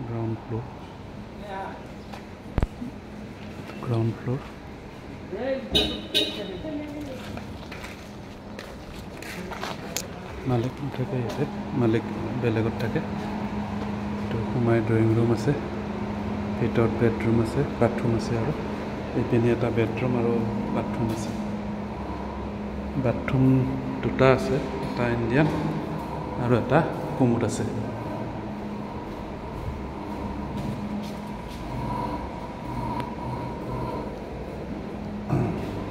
Ground floor. Ground floor. Malik থাকে ইয়াতে Malik বেলেগত থাকে তো সোমাই ড্ৰয়িং ৰুম আছে ভিতৰত বেডৰুম আছে বাথৰুম আছে আৰু এইপিনে এটা বেডৰুম আৰু বাথৰুম আছে বাথৰুম দুটা আছে এটা ইণ্ডিয়ান আৰু এটা কমোড আছে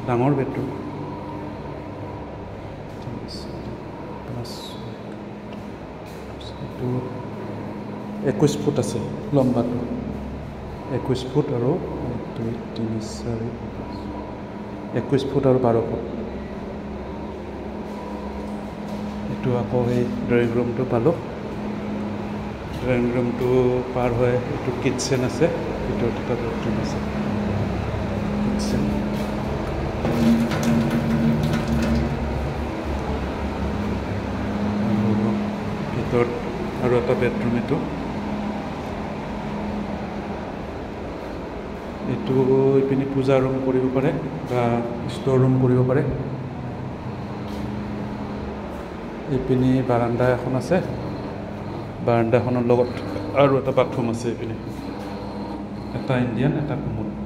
ডাঙৰ বেডৰুম 21 ফুট আছে লম্বাটো 21 ফুট আৰু 2 3 4 21 ফুট আৰু 12 ফুট এইটো আকৌ এই ড্ৰয়িং ৰুমটো পালোঁ ড্ৰয়িং ৰুমটো পাৰ হয় এইটো কিটচেন আছে ভিতৰত এটা বেডৰুম আছে কিটচেন ভিতৰত আৰু এটা বেডৰুম এইটো এইপিনে পূজা ৰুম কৰিব পাৰে বা ষ্ট'ৰ ৰুম কৰিব পাৰে এইপিনে বাৰাণ্ডা এখন আছে বাৰাণ্ডাখনৰ লগত আৰু এটা বাথৰুম আছে এইপিনে এটা ইণ্ডিয়ান এটা কমোড